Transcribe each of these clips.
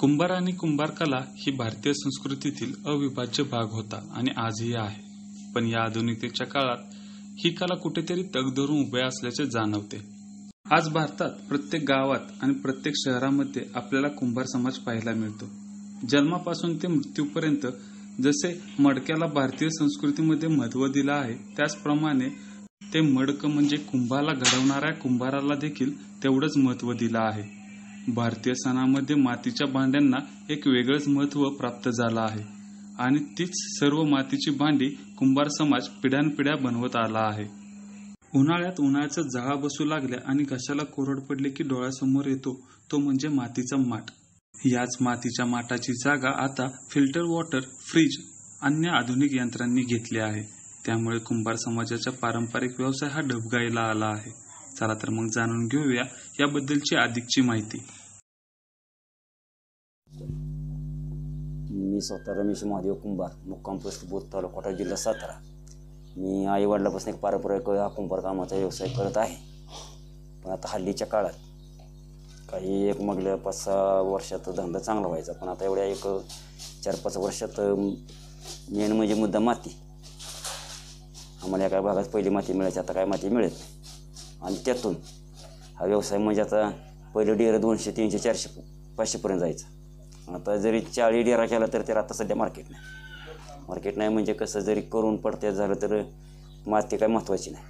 कुंभार आणि कुंभार कला ही भारतीय संस्कृतीतील अविभाज्य भाग होता आणि आजही आहे. पण या आधुनिकतेच्या काळात ही कला कुठेतरी तग धरून उभे असल्याचे जाणवते. आज भारतात प्रत्येक गावात आणि प्रत्येक शहरामध्ये आपल्याला कुंभार समाज पाहायला मिळतो. जन्मापासून ते मृत्यूपर्यंत जसे मडक्याला भारतीय संस्कृतीमध्ये महत्त्व दिलं आहे, त्याचप्रमाणे ते मडकं म्हणजे कुंभाला घडवणाऱ्या कुंभाराला देखील तेवढंच महत्त्व दिलं आहे. भारतीय सणामध्ये मातीच्या भांड्यांना एक वेगळंच महत्त्व प्राप्त झालं आहे आणि तीच सर्व मातीची भांडी कुंभार समाज पिढ्यानपिढ्या बनवत आला आहे. उन्हाळ्यात उन्हाळ्याचा झळा बसू लागल्या आणि घशाला कोरड पडले की डोळ्यासमोर येतो तो म्हणजे मातीचा माठ. याच मातीच्या माठाची जागा आता फिल्टर वॉटर, फ्रीज, अन्य आधुनिक यंत्रांनी घेतली आहे. त्यामुळे कुंभार समाजाचा पारंपरिक व्यवसाय हा डबघाईला आला आहे. चला तर मग जाणून घेऊया याबद्दलची अधिकची माहिती. मी स्वतः रमेश महादेव कुंभार, मुक्काम पोस्ट बोध, तालुका कोटा, जिल्हा सातारा. मी आई वडिलापासून एक पारंपरिक कुंभार कामाचा व्यवसाय करत आहे. पण आता हल्लीच्या काळात काही एक मागल्या 5-6 वर्षात धंदा चांगला व्हायचा, पण आता एवढ्या एक 4-5 वर्षात मेन म्हणजे मुद्दा माती. आम्हाला एका भागात पहिली माती मिळायची, आता काय माती मिळत नाही. आणि त्यातून हा व्यवसाय म्हणजे आता पहिले डेरा 200, 300, 400, 500 जायचा. आता जरी 40 डेरा केला तर त्याला आता सध्या मार्केट नाही म्हणजे कसं, जरी करून पडत्यात झालं तर माती काय महत्त्वाची नाही.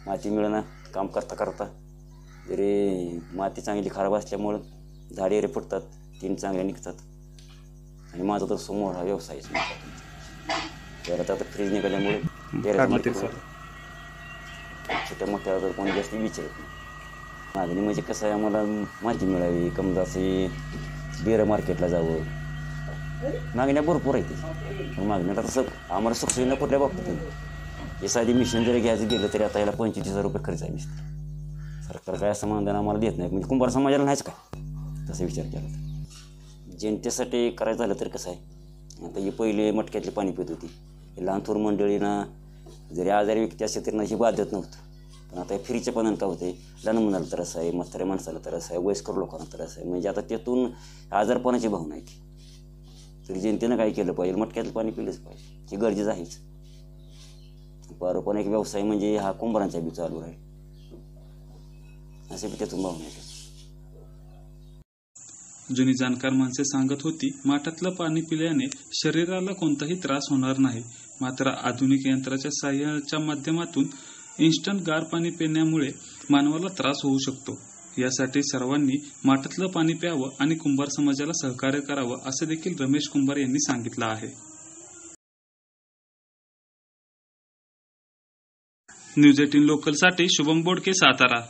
माती मिळणं काम करता करता जरी माती चांगली खराब असल्यामुळं झाडे एरे फुटतात, 3 चांगले निघतात. आणि माझा तर समोर हा व्यवसायच त्याला तर आता फ्रीज निघाल्यामुळे छोट्या मोठ्या तर कोणी जास्त विचारत नाही. मागणी म्हणजे कसं आहे, आम्हाला माती मिळावी, कमजाची डेरं मार्केटला जावं, मागण्या भरपूर आहे. पण मागण्यात आता आम्हाला सुखसोयीनं कुठल्या बाबतीत नाही. हे साधी मिशन जरी घ्यायचं गेलं तरी आता याला 25,000 रुपये खर्च आहे. सरकार काय असं मानधन आम्हाला देत नाही. म्हणजे कुंभार समाजाला नाहीच काय तसा विचार केला तर. जनतेसाठी करायचं झालं तर कसं आहे, आता ही पहिले मटक्यातले पाणी पित होती. लहान थोर मंडळींना जरी आजारी व्यक्ती असते तरी ही बाधत नव्हतं. पण आता फ्रीचे पण का होते, लहान मुलाला त्रास आहे, म्हाताऱ्या माणसाला त्रास आहे, वयस्कर लोकांना त्रास आहे. म्हणजे आता त्यातून आजारपणाची भावना आहे. तरी जनतेनं काय केलं पाहिजे, मटक्यातलं पाणी पिलंच पाहिजे, हे गरजेचं आहेच. पारंपरिक व्यवसाय म्हणजे हा कुंभारांचा बी चालू राहील असे बी त्यातून भावना आहे. जुनी जाणकार माणसे सांगत होती, माठातलं पाणी पिल्याने शरीराला कोणताही त्रास होणार नाही. मात्र आधुनिक यंत्राच्या साहाय्याच्या माध्यमातून इन्स्टंट गार पाणी पिण्यामुळे मानवाला त्रास होऊ शकतो. यासाठी सर्वांनी माठातलं पाणी प्यावं आणि कुंभार समाजाला सहकार्य करावं असं देखील रमेश कुंभार यांनी सांगितलं आहे. न्यूज 18 लोकलसाठी शुभम बोडके, सातारा.